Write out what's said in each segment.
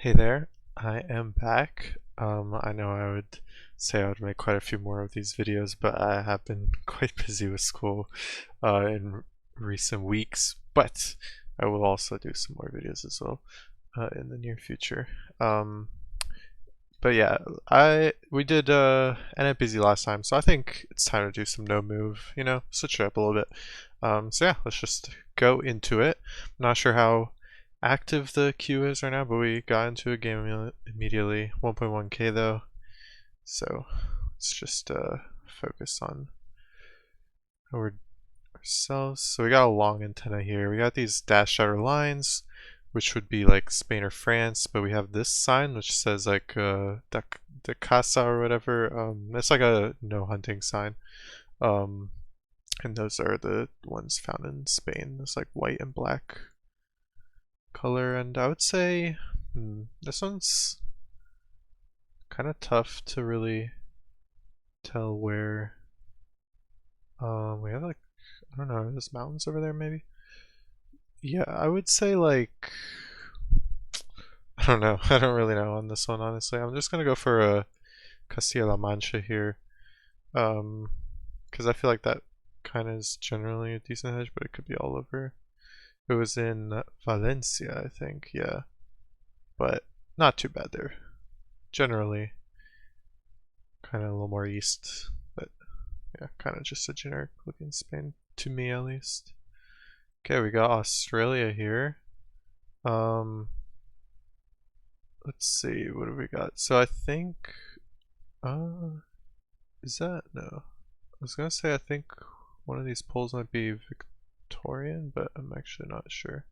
Hey there, I am back. I know I would say I would make quite a few more of these videos, but I have been quite busy with school in recent weeks, but I will also do some more videos as well in the near future. Um, but yeah, we did end up busy last time, so I think it's time to do some no move, switch it up a little bit. So yeah, let's just go into it. I'm not sure how active the queue is right now, but we got into a game immediately. 1.1k though, so let's just focus on ourselves. So we got a long antenna here. We got these dashed outer lines, which would be like Spain or France, but we have this sign which says like de casa or whatever. It's like a no hunting sign. Um, and those are the ones found in Spain. It's like white and black color, and I would say this one's kind of tough to really tell where. We have like, I don't know, there's mountains over there maybe? Yeah, I would say like, I don't know. I don't really know on this one, honestly. I'm just gonna go for a Castilla-La Mancha here. Because I feel like that kind of is generally a decent hedge, but it could be all over. It was in Valencia, I think, yeah. But not too bad there. Generally, kind of a little more east, but yeah, kind of just a generic looking Spain, to me at least. Okay, we got Australia here. Let's see, what do we got? So I think, is that, no. I was gonna say I think one of these poles might be Victorian, but I'm actually not sure.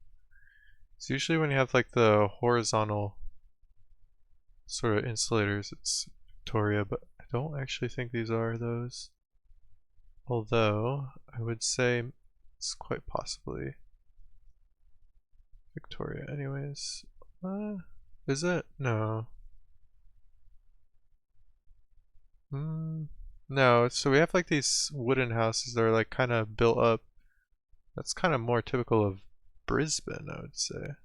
It's usually when you have like the horizontal sort of insulators, it's Victoria, but I don't actually think these are those. Although, I would say it's quite possibly Victoria anyways. Is it? No. No, so we have like these wooden houses that are like kind of built up. That's kind of more typical of Brisbane, I would say.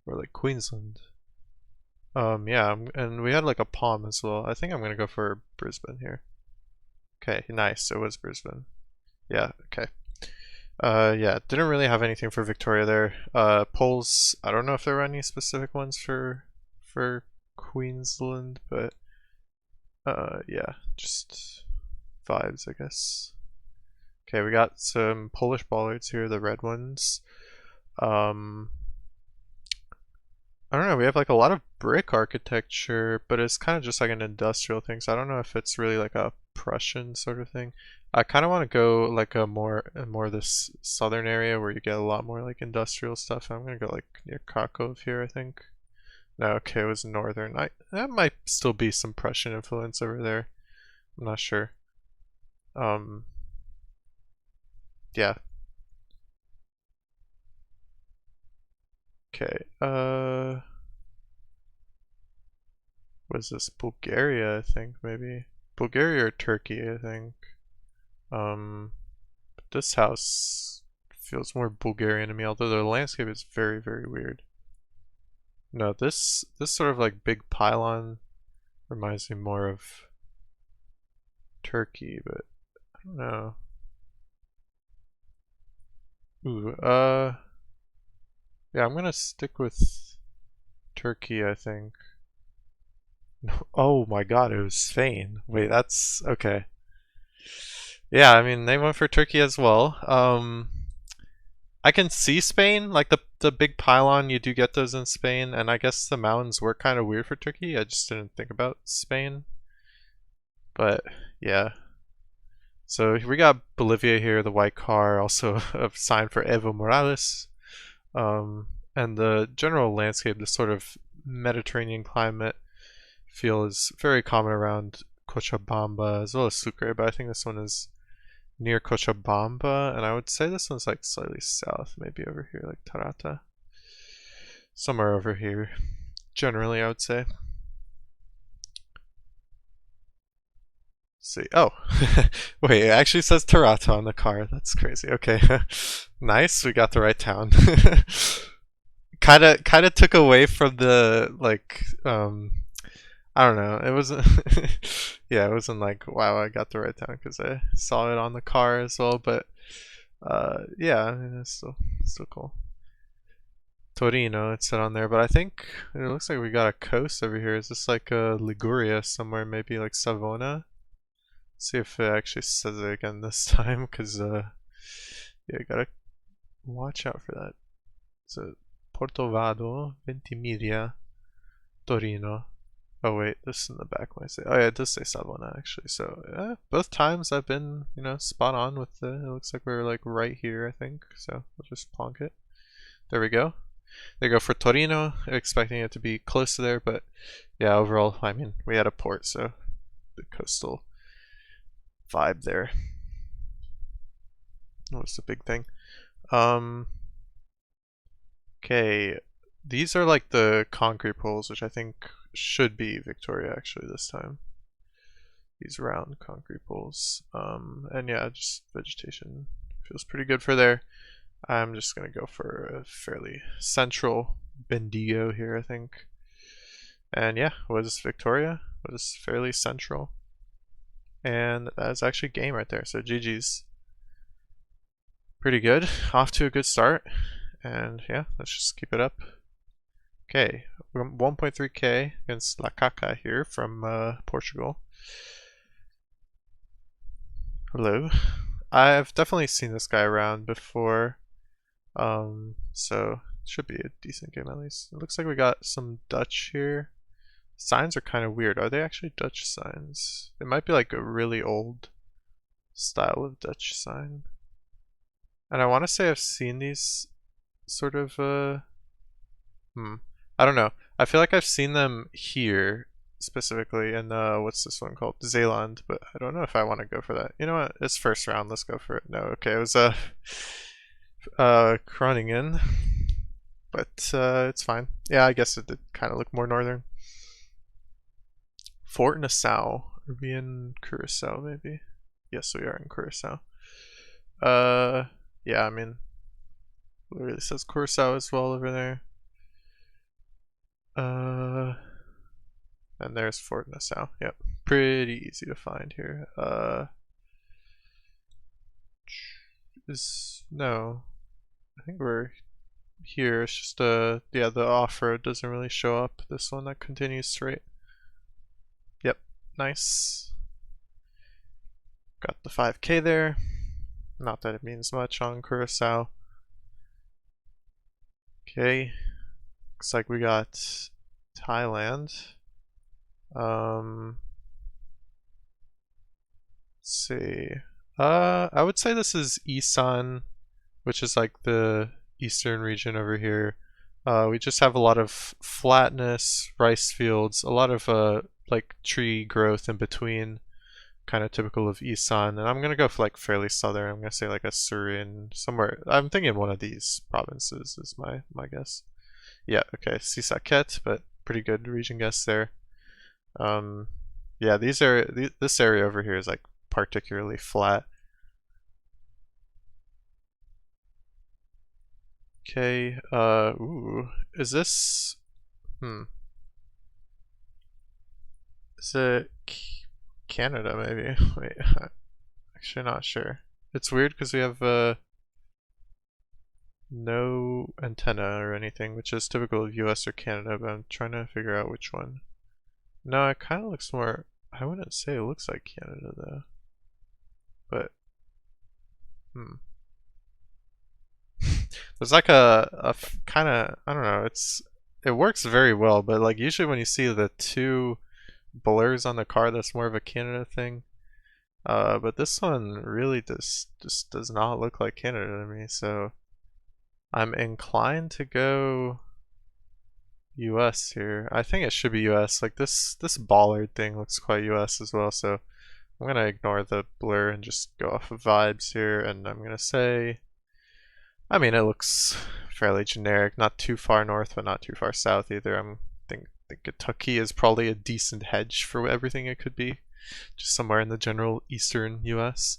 Or like Queensland. Yeah, and we had like a palm as well. I think I'm gonna go for Brisbane here. Okay, nice. It was Brisbane. Yeah, okay. Yeah, didn't really have anything for Victoria there. Polls, I don't know if there were any specific ones for Queensland, but yeah, just vibes, I guess. Okay, we got some Polish bollards here, the red ones. Um, I don't know, we have like a lot of brick architecture, but it's kind of just like an industrial thing, so I don't know if it's really like a Prussian sort of thing. I kind of want to go like a more this southern area where you get a lot more like industrial stuff. I'm gonna go like near Krakow here, I think. No, okay, it was northern. That might still be some Prussian influence over there. I'm not sure. Um, yeah. Okay. Was this Bulgaria? I think maybe Bulgaria or Turkey. I think. But this house feels more Bulgarian to me, although the landscape is very, very weird. No, this sort of like big pylon reminds me more of Turkey, but I don't know. Ooh, yeah, I'm gonna stick with Turkey, I think. No, oh my god, it was Spain. Wait, that's okay. Yeah, I mean they went for Turkey as well. I can see Spain, like the big pylon. You do get those in Spain, and I guess the mountains were kind of weird for Turkey. I just didn't think about Spain, but yeah. So we got Bolivia here, the white car, also a sign for Evo Morales. And the general landscape, this sort of Mediterranean climate feel is very common around Cochabamba as well as Sucre, but I think this one is near Cochabamba, and I would say this one's like slightly south, maybe over here, like Tarata. Somewhere over here, generally, I would say. Let's see. Oh, wait, it actually says Tarata on the car. That's crazy. Okay, nice. We got the right town. kind of took away from the like I don't know. It wasn't yeah, it wasn't like wow, I got the right town because I saw it on the car as well, but yeah, I mean, it's still cool. Torino, it said on there, but I think it looks like we got a coast over here. Is this like Liguria somewhere, maybe like Savona? See if it actually says it again this time, because yeah, gotta watch out for that. So Portovado, Ventimiglia, Torino. Oh wait, this is in the back when I say. Oh yeah, it does say Savona actually. So yeah, both times I've been, spot on with the. It looks like we're like right here, I think. So we'll just plonk it. There we go. They go for Torino, expecting it to be close to there, but yeah, overall, I mean, we had a port, so the coastal vibe there. That was the big thing. Okay, these are like the concrete poles, which I think should be Victoria actually this time. These round concrete poles. And yeah, just vegetation feels pretty good for there. I'm just gonna go for a fairly central Bendigo here, I think. And yeah, was Victoria was fairly central. And that's actually game right there. So GG's. Pretty good. Off to a good start. And yeah, let's just keep it up. Okay, 1.3k against La Caca here from Portugal. Hello. I've definitely seen this guy around before. So it should be a decent game at least. It looks like we got some Dutch here. Signs are kind of weird. Are they actually Dutch signs? It might be like a really old style of Dutch sign. And I want to say I've seen these sort of, I don't know. I feel like I've seen them here specifically in, what's this one called? Zeeland, but I don't know if I want to go for that. You know what? It's first round. Let's go for it. No, okay. It was, Groningen, but, it's fine. Yeah, I guess it did kind of look more northern. Fort Nassau. Are we in Curacao, maybe? Yes, we are in Curacao. Yeah, I mean, it really says Curacao as well over there. And there's Fort Nassau. Yep, pretty easy to find here. No, I think we're here. It's just yeah, the off-road doesn't really show up. This one that continues straight. Yep, nice. Got the 5k there. Not that it means much on Curacao. Okay, looks like we got Thailand. Let's see. I would say this is Isan, which is like the eastern region over here. We just have a lot of flatness, rice fields, a lot of like tree growth in between, kind of typical of Isan. And I'm gonna go for like fairly southern. I'm gonna say like a Surin, somewhere. I'm thinking one of these provinces is my guess. Yeah, okay, Sisaket, but pretty good region guess there. Yeah, this area over here is like particularly flat. Okay, ooh, is this, is it Canada maybe? Wait, I'm actually not sure. It's weird because we have, no antenna or anything, which is typical of US or Canada, but I'm trying to figure out which one. No, it kind of looks more, I wouldn't say it looks like Canada though. But, there's like a kind of, I don't know, it works very well, but like usually when you see the two blurs on the car, that's more of a Canada thing. But this one really just does not look like Canada to me, so I'm inclined to go US here. I think it should be US. Like this bollard thing looks quite US as well, so I'm gonna ignore the blur and just go off of vibes here, and I'm gonna say, I mean, it looks fairly generic, not too far north, but not too far south either. think Kentucky is probably a decent hedge for everything it could be, just somewhere in the general eastern US.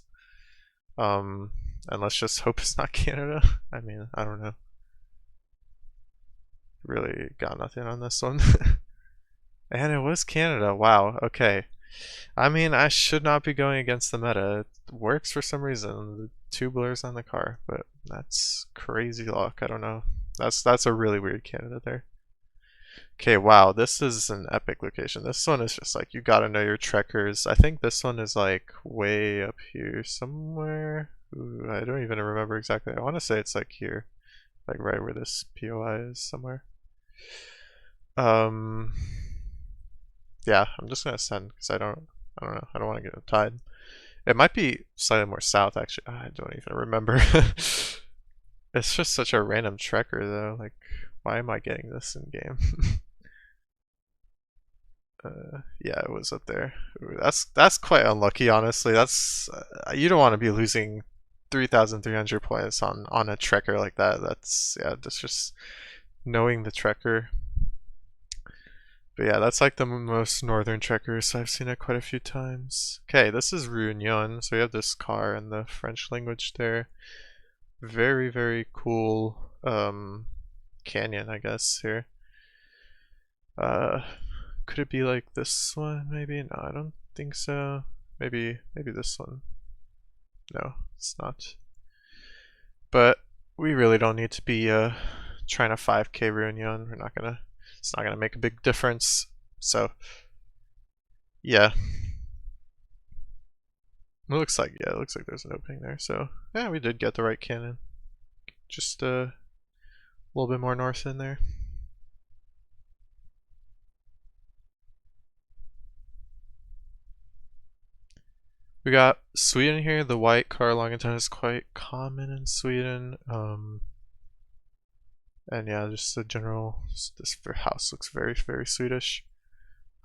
And let's just hope it's not Canada. I mean, I don't know. really got nothing on this one. And it was Canada. Wow. Okay. I mean, I should not be going against the meta. It works for some reason. The two blurs on the car, but that's crazy luck. I don't know. That's a really weird candidate there. Okay, wow, this is an epic location. This one is just like you gotta know your trekkers. I think this one is like way up here somewhere. Ooh, I don't even remember exactly. I want to say it's like here, like right where this POI is somewhere. Um, yeah, I'm just gonna send because I don't know. I don't want to get tied. It might be slightly more south actually. I don't even remember. It's just such a random trekker though. Like, why am I getting this in game? Yeah, it was up there. Ooh, that's quite unlucky, honestly. That's you don't want to be losing 3,300 points on a trekker like that. That's yeah, that's just knowing the trekker. But yeah, that's like the most northern trekker, so I've seen it quite a few times. Okay, this is Réunion, so we have this car in the French language there. Very, very cool canyon, I guess, here. Could it be like this one, maybe? No, I don't think so. Maybe this one. No, it's not. But we really don't need to be trying to 5k Réunion. It's not gonna make a big difference. So yeah. It looks like there's an opening there. So yeah, we did get the right cannon. Just a little bit more north in there. We got Sweden here. The white car long antenna is quite common in Sweden. And yeah, just the general, this house looks very, very Swedish.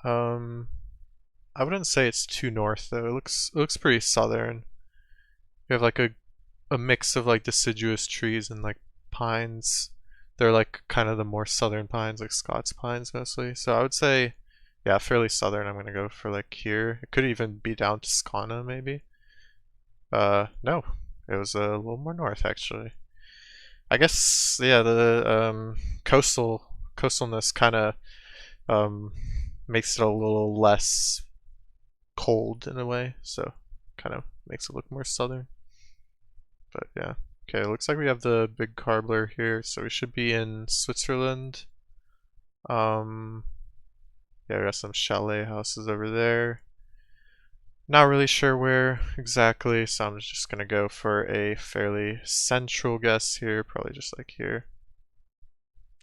I wouldn't say it's too north though. It looks pretty southern. We have like a mix of like deciduous trees and like pines. They're like kind of the more southern pines, like Scots pines mostly. So I would say, yeah, fairly southern. I'm gonna go for like here. It could even be down to Skåne maybe. No, it was a little more north actually. I guess yeah, the coastalness kind of um makes it a little less cold in a way, so kind of makes it look more southern. But yeah. Okay, looks like we have the big carbler here, so we should be in Switzerland. Yeah, we got some chalet houses over there. Not really sure where exactly, so I'm just gonna go for a fairly central guess here, probably just like here.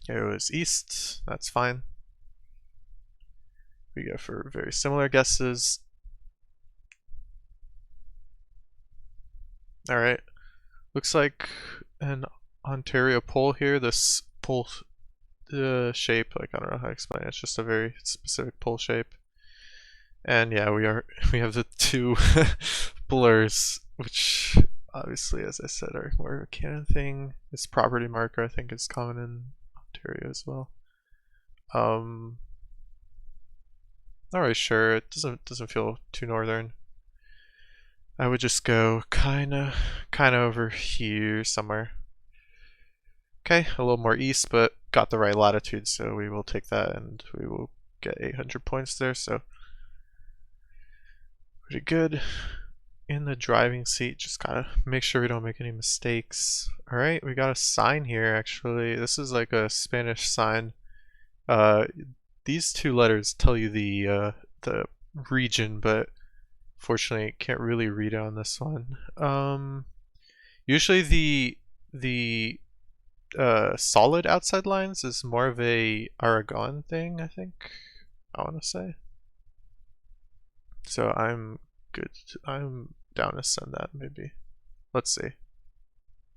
It was east, that's fine. We go for very similar guesses. Alright, looks like an Ontario pole here. This pole shape, like I don't know how to explain it, it's just a very specific pole shape. And yeah, we have the two blurs, which obviously, as I said, are more of a canon thing. This property marker I think is common in Ontario as well. Not really sure. It doesn't feel too northern. I would just go kinda over here somewhere. Okay, a little more east, but got the right latitude, so we will take that and we will get 800 points there, so pretty good. In the driving seat, just gotta make sure we don't make any mistakes. Alright, we got a sign here actually. This is like a Spanish sign. These two letters tell you the region, but fortunately can't really read it on this one. Usually the solid outside lines is more of a Aragon thing, I think. I want to say. So I'm good. I'm down to send that maybe. Let's see.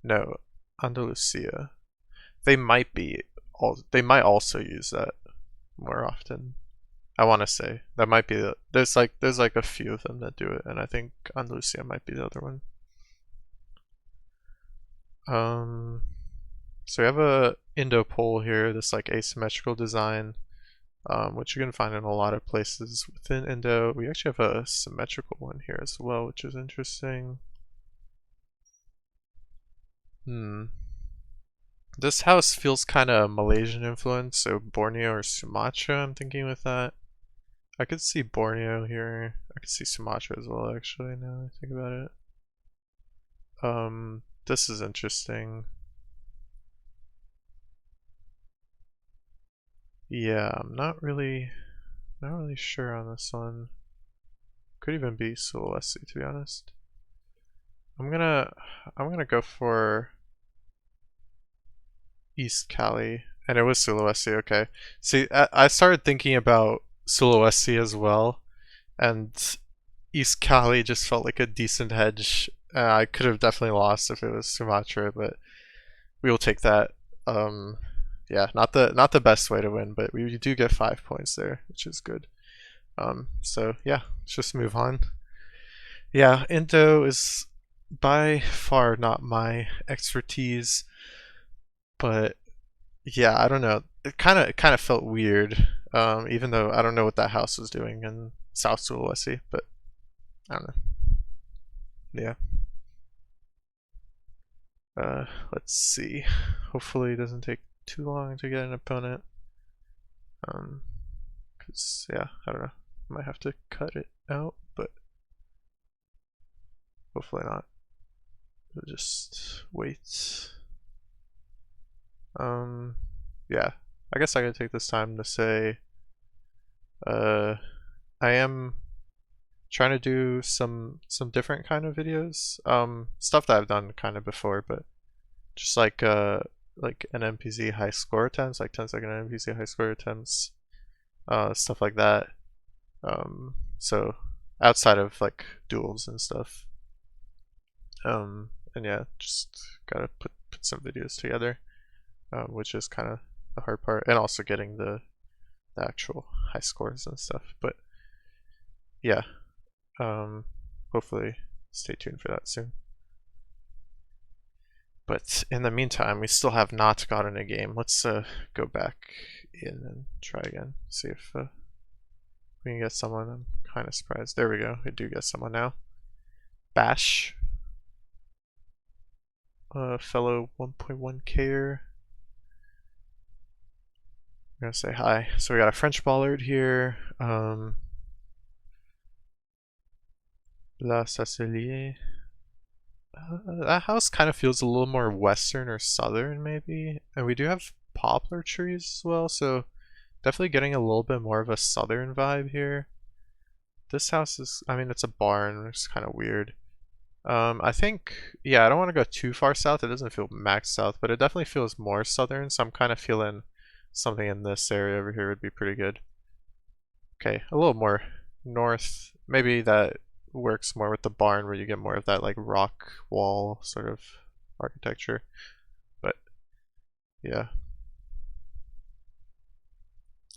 No, Andalusia. They might be. They might also use that more often. I want to say that might be. There's like a few of them that do it, and I think Andalusia might be the other one. So we have a Indo pole here. This like asymmetrical design. Which you can find in a lot of places within Indo. We actually have a symmetrical one here as well, which is interesting. This house feels kind of Malaysian influence, so Borneo or Sumatra, I'm thinking with that. I could see Borneo here. I could see Sumatra as well, actually, now that I think about it. This is interesting. Yeah, I'm not really sure on this one. Could even be Sulawesi, to be honest. I'm gonna, I'm gonna go for East Cali, and it was Sulawesi. Okay. See, I started thinking about Sulawesi as well, and East Cali just felt like a decent hedge. I could have definitely lost if it was Sumatra, but we will take that. Um, yeah, not the best way to win, but we do get 5 points there, which is good. So yeah, let's just move on. Yeah, Indo is by far not my expertise, but yeah, I don't know. It kind of felt weird. Even though I don't know what that house was doing in South Sulawesi, but I don't know. Yeah. Let's see. Hopefully it doesn't take too long to get an opponent. Cause yeah, I don't know. Might have to cut it out, but hopefully not. We'll just wait. Yeah. I guess I could take this time to say, I am trying to do some different kind of videos. Stuff that I've done kind of before, but just like an NPC high score attempts, like 10-second NPC high score attempts, stuff like that. So outside of like duels and stuff. And yeah, just gotta put some videos together, which is kind of the hard part, and also getting the actual high scores and stuff. But yeah, hopefully stay tuned for that soon. But in the meantime, we still have not gotten a game. Let's go back in and try again. See if we can get someone. I'm kind of surprised. There we go. We do get someone now. Bash. Fellow 1.1Ker. I'm gonna say hi. So we got a French Bollard here. La Sacelier. That house kind of feels a little more western or southern, maybe. And we do have poplar trees as well, so definitely getting a little bit more of a southern vibe here. This house is, I mean, it's a barn, which is kind of weird. I think, yeah, I don't want to go too far south. It doesn't feel max south, but it definitely feels more southern, so I'm kind of feeling something in this area over here would be pretty good. Okay, a little more north. Maybe that works more with the barn where you get more of that like rock wall sort of architecture. But yeah.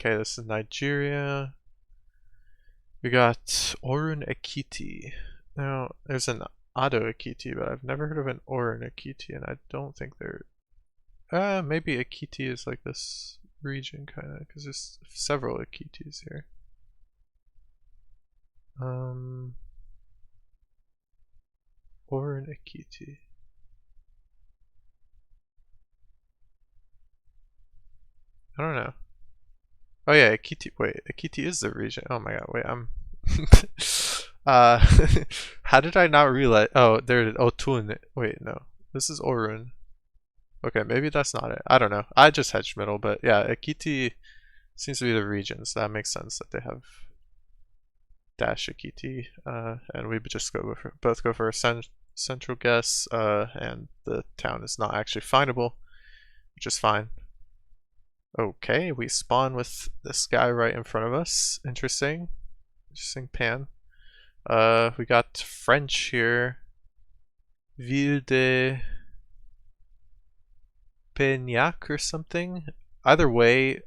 Okay, this is Nigeria. We got Orun Ekiti. Now, there's an Ado Ekiti, but I've never heard of an Orun Ekiti, and I don't think they're... maybe Ekiti is like this region, kind of, because there's several Ekitis here. Orun Ekiti. I don't know. Oh yeah, Ekiti. Wait, Ekiti is the region. Oh my god. Wait, I'm. uh, how did I not realize? Oh, there it is. Otun. Wait, no. This is Orun. Okay, maybe that's not it. I don't know. I just hedged middle, but yeah, Ekiti seems to be the region, so that makes sense that they have dash Ekiti. And we just both go for a central guess. And the town is not actually findable, which is fine. Okay, we spawn with this guy right in front of us. Interesting. Interesting pan. We got French here. Ville de Peignac or something. Either way,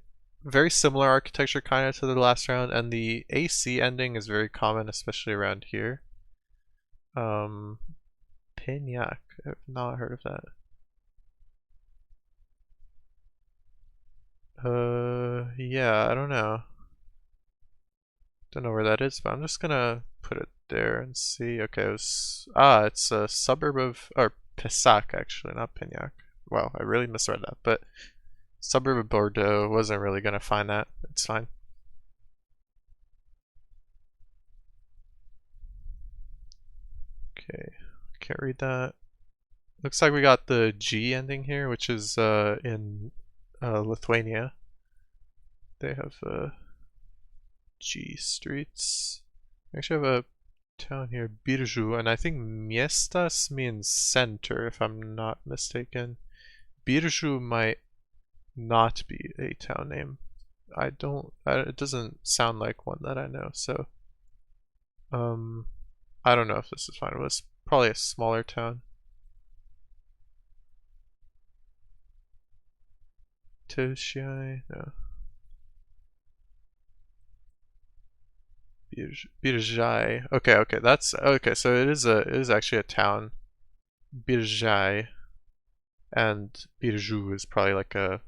very similar architecture kind of to the last round, and the AC ending is very common, especially around here. Peignac. I've not heard of that. Yeah, I don't know. Don't know where that is, but I'm just gonna put it there and see. Okay, it's a suburb of, or Pessac actually, not Pignac. Wow, I really misread that, but suburb of Bordeaux, wasn't really gonna find that. It's fine. Okay, can't read that. Looks like we got the G ending here, which is in Lithuania. They have G streets. We actually have a town here, Biržų, and I think miestas means center, if I'm not mistaken. Biržų might not be a town name. It doesn't sound like one that I know, so I don't know if this is fine. It was probably a smaller town. Toshii, no. Birjai. Okay, that's okay. So it is actually a town, Birjai, and Birju is probably like a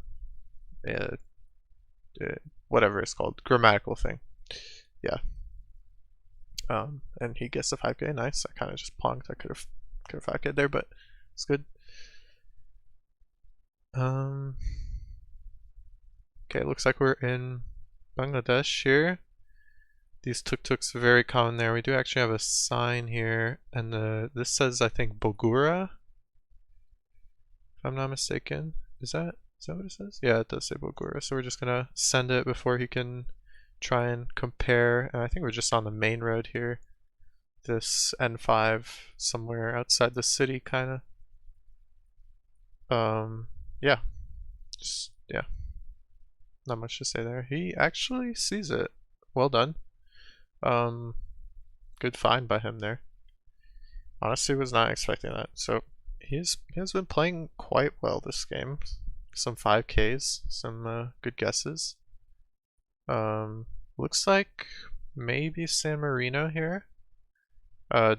whatever it's called, grammatical thing. Yeah. And he gets the 5k. Nice. I kind of just ponged. I could have 5k there, but it's good. Okay, looks like we're in Bangladesh here. These tuk-tuks are very common there. We do actually have a sign here, and this says, I think, Bogura, if I'm not mistaken. Is that what it says? Yeah, it does say Bogura. So we're just gonna send it before he can try and compare. And I think we're just on the main road here. This N5 somewhere outside the city, kind of. Yeah. Just, yeah. Not much to say there. He actually sees it. Well done. Good find by him there. Honestly, was not expecting that. So he has been playing quite well this game. Some 5Ks, some good guesses. Looks like maybe San Marino here.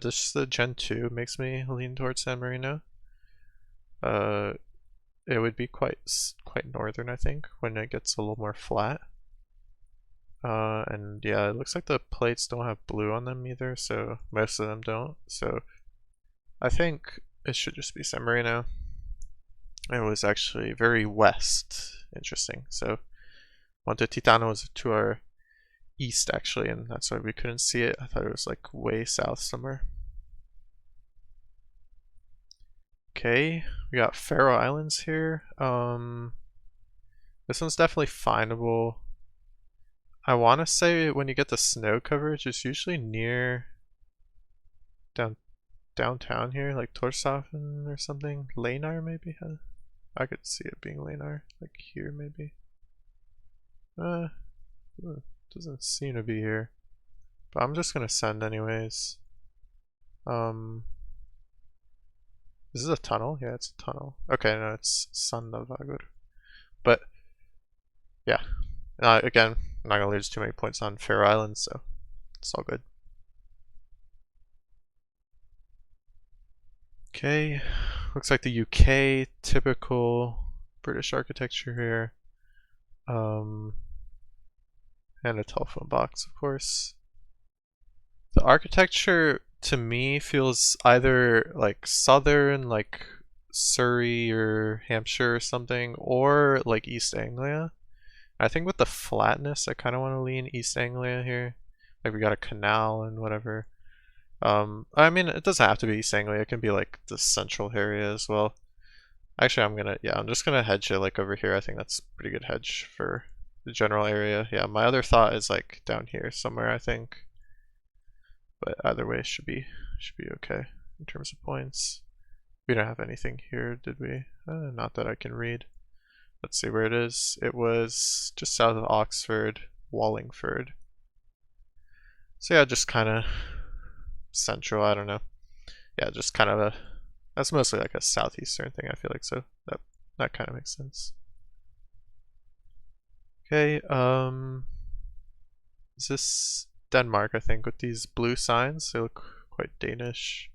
Just the Gen 2 makes me lean towards San Marino. It would be quite northern, I think, when it gets a little more flat. And yeah, it looks like the plates don't have blue on them either, so most of them don't. So I think it should just be San Marino. It was actually very west. Interesting. So Monte Titano was to our east actually, and that's why we couldn't see it. I thought it was like way south somewhere. Okay, we got Faroe Islands here. This one's definitely findable. I want to say when you get the snow coverage, it's usually near downtown here, like Tórshavn or something. Leinar maybe? I could see it being Leinar, like here maybe. Doesn't seem to be here. But I'm just gonna send anyways. This is a tunnel? Yeah, it's a tunnel. Okay, no, it's Sandavagur. But, yeah. Again, I'm not gonna lose too many points on Faroe Islands, so it's all good. Okay, looks like the UK, typical British architecture here. And a telephone box, of course. The architecture to me feels either like southern, like Surrey or Hampshire or something, or like East Anglia. I think with the flatness, I kind of want to lean East Anglia here. Like we got a canal and whatever. I mean, it doesn't have to be East Anglia. It can be like the central area as well. Actually, I'm just gonna hedge it like over here. I think that's a pretty good hedge for the general area. Yeah, my other thought is like down here somewhere, I think. But either way, should be okay in terms of points. We don't have anything here, did we? Not that I can read. Let's see where it is. It was just south of Oxford, Wallingford. So yeah, just kind of central, I don't know. Yeah, just kind of that's mostly like a southeastern thing, I feel like, so that kind of makes sense. Okay, is this Denmark, I think, with these blue signs? They look quite Danish.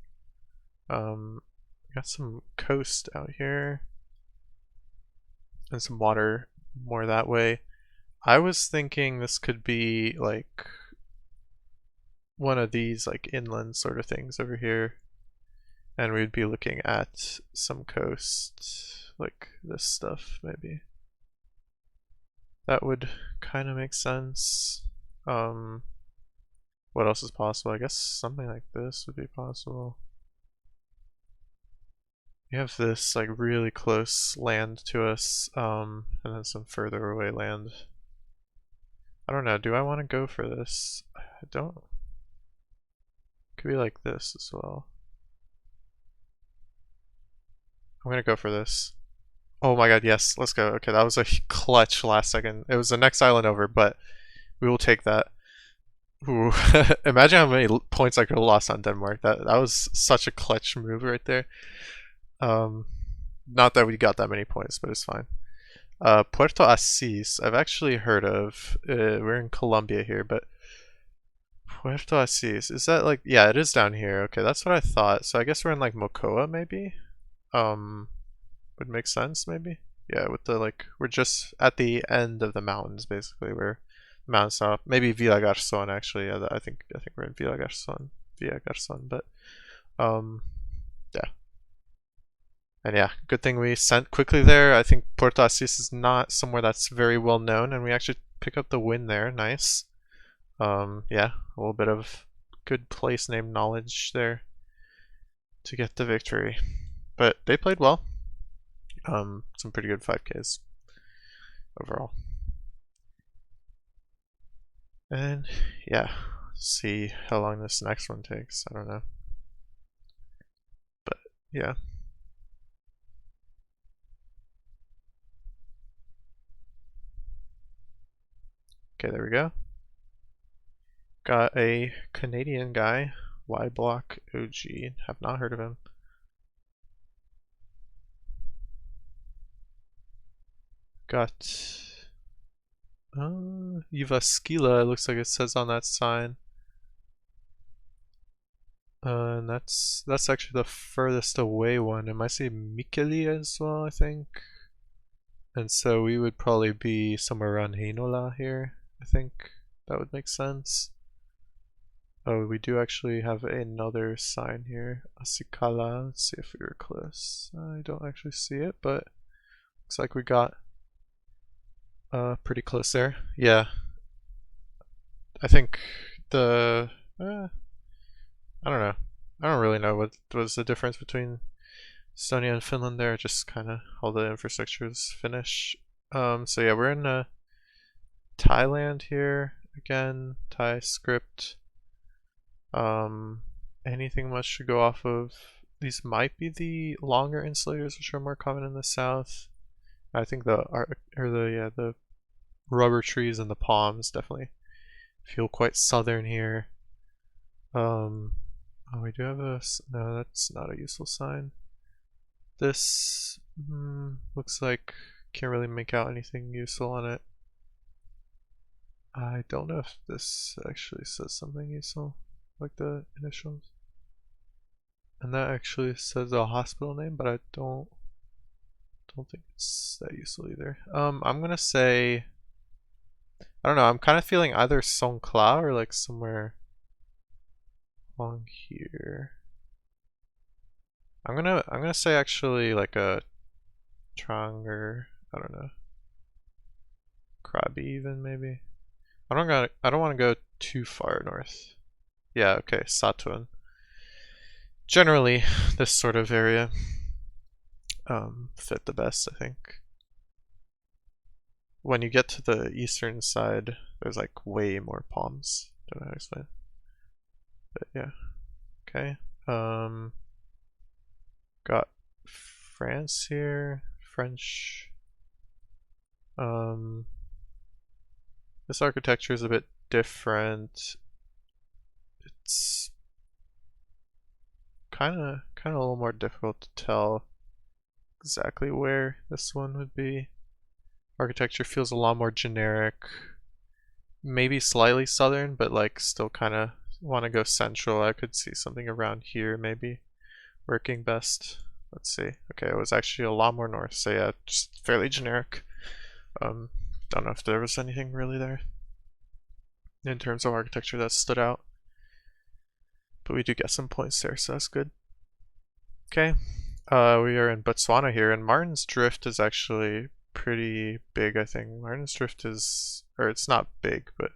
Got some coast out here. And some water more that way. I was thinking this could be like one of these like inland sort of things over here. And we'd be looking at some coast like this stuff maybe. That would kind of make sense. What else is possible? I guess something like this would be possible. We have this like really close land to us, and then some further away land. I don't know, do I want to go for this? I don't. Could be like this as well. I'm gonna go for this. Oh my god, yes, let's go. Okay, that was a clutch last second. It was the next island over, but we will take that. Ooh. Imagine how many points I could have lost on Denmark. That was such a clutch move right there. Not that we got that many points, but it's fine. Puerto Asís, I've actually heard of. We're in Colombia here, but Puerto Asís, is that like, yeah, it is down here. Okay, that's what I thought. So I guess we're in like Mocoa, maybe? Would make sense, maybe? Yeah, with the like, we're just at the end of the mountains, basically. We're mountain stop. Maybe Villa Garzón, actually. Yeah, I think we're in Villa Garzón. But yeah. And yeah, good thing we sent quickly there. I think Puerto Asís is not somewhere that's very well known, and we actually pick up the win there. Nice. Yeah, a little bit of good place name knowledge there to get the victory. But they played well. Some pretty good 5Ks overall. And yeah, see how long this next one takes. I don't know. But yeah. Okay, there we go. Got a Canadian guy, Y Block OG. Have not heard of him. Got Jyväskylä, it looks like it says on that sign. And that's actually the furthest away one. It might say Mikkeli as well, I think. And so we would probably be somewhere around Heinola here, I think. That would make sense. Oh, we do actually have another sign here. Asikala. Let's see if we were close. I don't actually see it, but looks like we got pretty close there. Yeah. I think the I don't know. I don't really know what was the difference between Estonia and Finland there. Just kind of all the infrastructure is Finnish. So yeah, we're in Thailand here again. Thai script. Anything much to go off of? These might be the longer insulators, which are more common in the south. I think the rubber trees and the palms definitely feel quite southern here. Oh, we do have a, no, that's not a useful sign. This looks like can't really make out anything useful on it. I don't know if this actually says something useful, like the initials. And that actually says a hospital name, but I don't think it's that useful either. I'm gonna say, I don't know, I'm kind of feeling either Songkla or like somewhere along here. I'm gonna say actually like a Trang, or I don't know, Krabi even maybe. I don't want to go too far north. Yeah, okay, Satun. Generally, this sort of area fit the best, I think. When you get to the eastern side, there's like way more palms. Don't know how to explain. But yeah, okay. Got France here, French. This architecture is a bit different. It's kind of a little more difficult to tell exactly where this one would be. Architecture feels a lot more generic, maybe slightly southern, but like still kind of want to go central. I could see something around here maybe working best. Let's see. Okay, it was actually a lot more north, so yeah, just fairly generic. Don't know if there was anything really there in terms of architecture that stood out, but we do get some points there, so that's good. Okay, We are in Botswana here, and Martin's Drift is actually pretty big, I think. Martin's Drift is, or it's not big, but,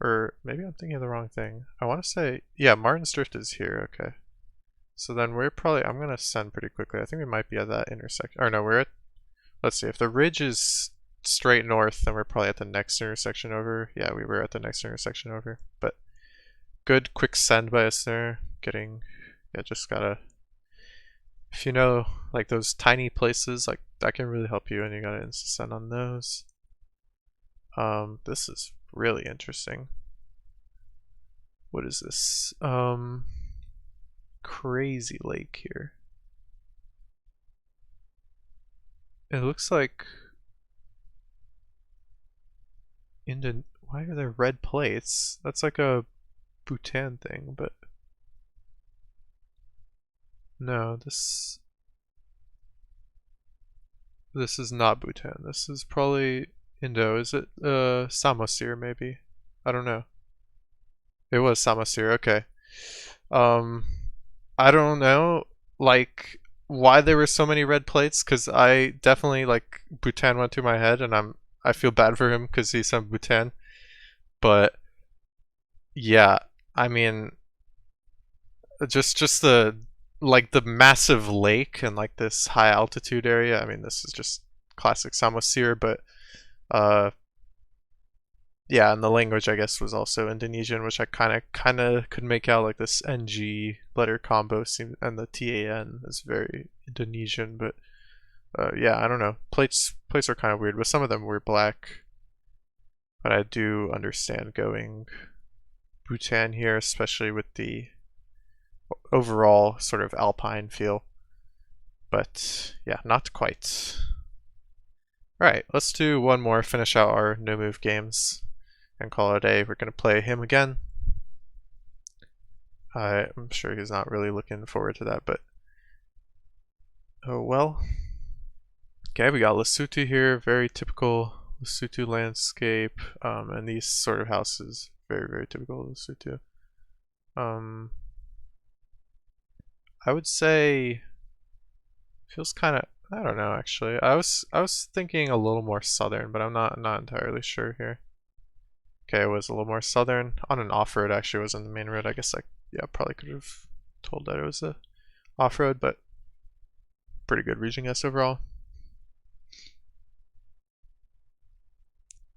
or maybe I'm thinking of the wrong thing. I want to say, yeah, Martin's Drift is here, okay. So then we're probably, I'm going to send pretty quickly. I think we might be at that intersection, or no, we're at, let's see, if the ridge is straight north, then we're probably at the next intersection over. Yeah, we were at the next intersection over, but good quick send by us there. Getting, yeah, just gotta, if you know, like those tiny places, like that can really help you, and you gotta instant send on those. This is really interesting. What is this? Crazy lake here. It looks like why are there red plates? That's like a Bhutan thing, but no, this is not Bhutan. This is probably Indo. Is it Samosir maybe? I don't know. It was Samosir, okay. I don't know like why there were so many red plates, because I definitely, like, Bhutan went through my head, and I feel bad for him because he's from Bhutan. But yeah, I mean, just the, like, the massive lake and like this high altitude area. I mean, this is just classic Samosir, but uh yeah, and the language I guess was also Indonesian, which I kind of could make out, like this NG letter combo seems, and the TAN is very Indonesian, but yeah, I don't know. Plates are kind of weird, but some of them were black. But I do understand going Bhutan here, especially with the overall sort of alpine feel. But yeah, not quite. Alright, let's do one more, finish out our no move games, and call it a day. We're going to play him again. I'm sure he's not really looking forward to that, but oh well. Okay, we got Lesotho here, very typical Lesotho landscape, and these sort of houses, very, very typical Lesotho. I would say feels kind of, I don't know actually. I was thinking a little more southern, but I'm not entirely sure here. Okay, it was a little more southern. On an off-road, actually, it was on the main road. I guess yeah, probably could have told that it was a off-road, but pretty good region guess overall.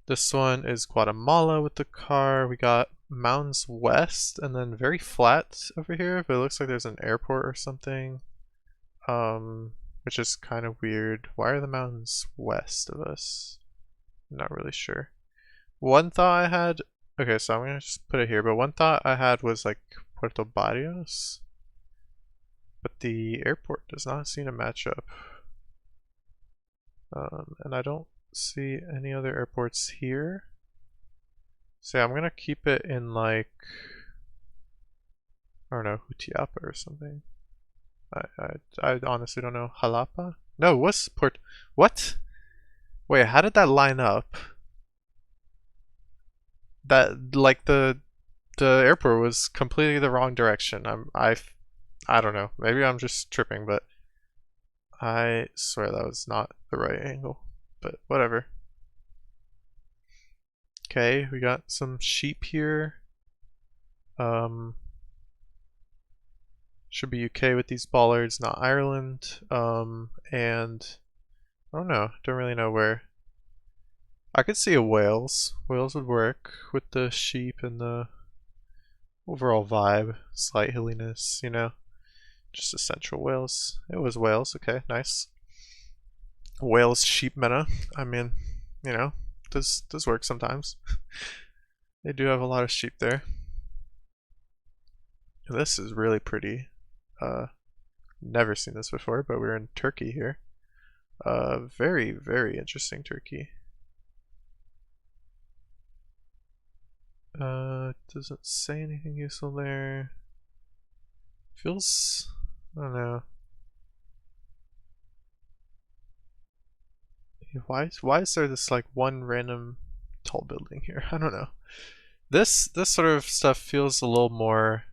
This one is Guatemala with the car. We got mountains west and then very flat over here, but it looks like there's an airport or something, which is kind of weird. Why are the mountains west of us? I'm not really sure. One thought I had, okay, so I'm gonna just put it here, but one thought I had was like Puerto Barrios, but the airport does not seem to match up. And I don't see any other airports here. So yeah, I'm gonna keep it in like, I don't know, Jutiapa or something. I honestly don't know. Jalapa? No, what's what? Wait, how did that line up? That, like, the airport was completely the wrong direction. I don't know. Maybe I'm just tripping, but I swear that was not the right angle. But whatever. Okay, we got some sheep here. Should be UK with these bollards, not Ireland. And I don't know. Don't really know where. I could see a Wales. Wales would work with the sheep and the overall vibe, slight hilliness, you know. Just a central Wales. It was Wales. Okay, nice. Wales sheep meta. I mean, you know, does work sometimes. They do have a lot of sheep there. This is really pretty. Never seen this before, but we're in Turkey here. Very, very interesting Turkey. Doesn't say anything useful there. Feels, I don't know. Why is there this like one random tall building here? I don't know. This sort of stuff feels a little more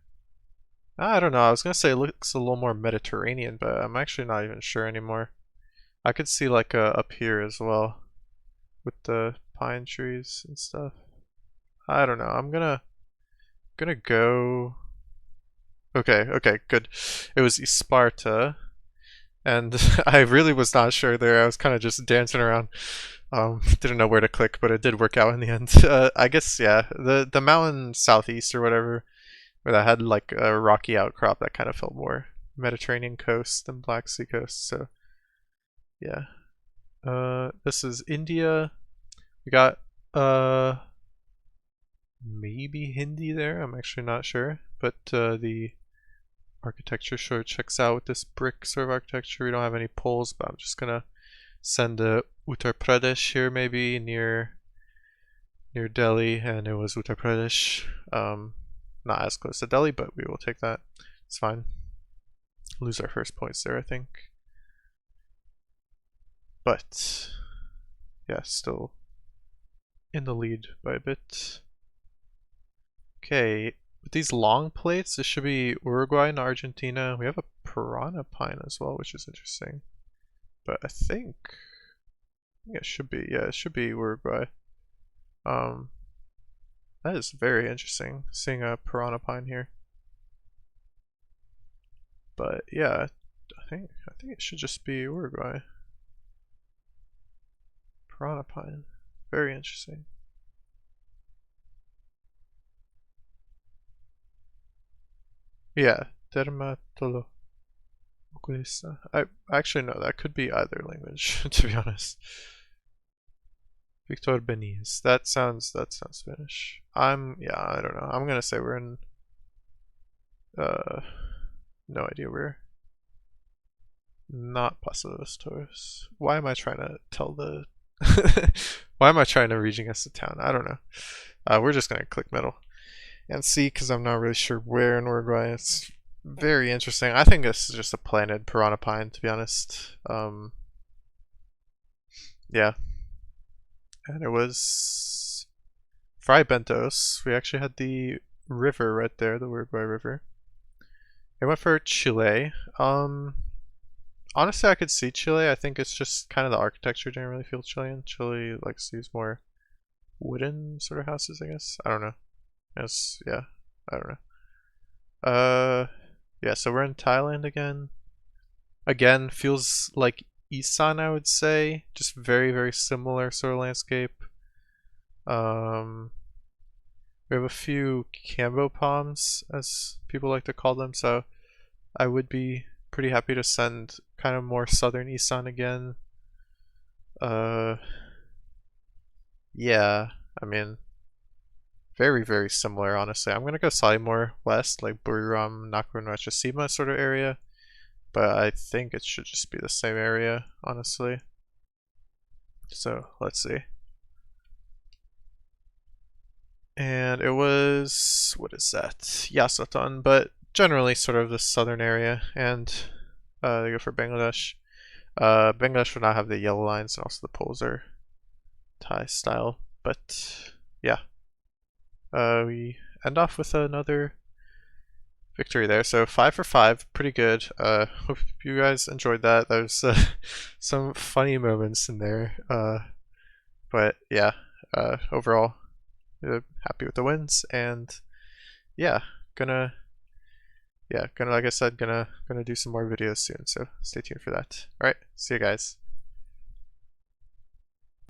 I don't know. I was gonna say it looks a little more Mediterranean, but I'm actually not even sure anymore. I could see like up here as well with the pine trees and stuff. I don't know. I'm gonna go. Okay, okay, good. It was Sparta, and I really was not sure there. I was kind of just dancing around. Didn't know where to click, but it did work out in the end. I guess yeah, the mountain southeast or whatever, where that had like a rocky outcrop that kind of felt more Mediterranean coast than Black Sea coast. So yeah. This is India. We got maybe Hindi there. I'm actually not sure, but the architecture sure checks out with this brick sort of architecture. We don't have any poles, but I'm just gonna send Uttar Pradesh here, maybe near Delhi, and it was Uttar Pradesh. Not as close to Delhi, but we will take that. It's fine. Lose our first points there, I think. But yeah, still in the lead by a bit. Okay, with these long plates, this should be Uruguay and Argentina. We have a piranha pine as well, which is interesting. But I think it should be, yeah, it should be Uruguay. That is very interesting, seeing a piranha pine here. But yeah, I think it should just be Uruguay. Piranha pine, very interesting. Yeah, dermatolo. I actually know that could be either language, to be honest. Victor Beniz. That sounds Spanish. Yeah, I don't know. I'm gonna say we're in no idea where. Not Paso de los Toros. Why am I trying to tell the why am I trying to region guess the town? I don't know. We're just gonna click middle and see because I'm not really sure where in Uruguay. It's very interesting. I think this is just a planted piranha pine, to be honest. Yeah. And it was Fray Bentos. We actually had the river right there, the Uruguay River. I went for Chile. Honestly, I could see Chile. I think it's just kind of the architecture didn't really feel Chilean. Chile likes to use more wooden sort of houses, I guess. I don't know. Yes, yeah, I don't know. Yeah. So we're in Thailand again. Again, feels like Isan, I would say. Just very, very similar sort of landscape. We have a few Cambo palms, as people like to call them. So I would be pretty happy to send kind of more southern Isan again. Yeah, I mean, very, very similar, honestly. I'm gonna go slightly more west, like Buriram, Nakhon Ratchasima sort of area, but I think it should just be the same area, honestly. So let's see. And it was, what is that? Yasotan, but generally sort of the southern area, and they go for Bangladesh. Bangladesh would not have the yellow lines, and also the poles are Thai style, but yeah. We end off with another victory there. So 5 for 5, pretty good. Hope you guys enjoyed that. There's some funny moments in there. But yeah, overall, happy with the wins, and yeah, gonna like I said, gonna do some more videos soon. So stay tuned for that. All right, see you guys.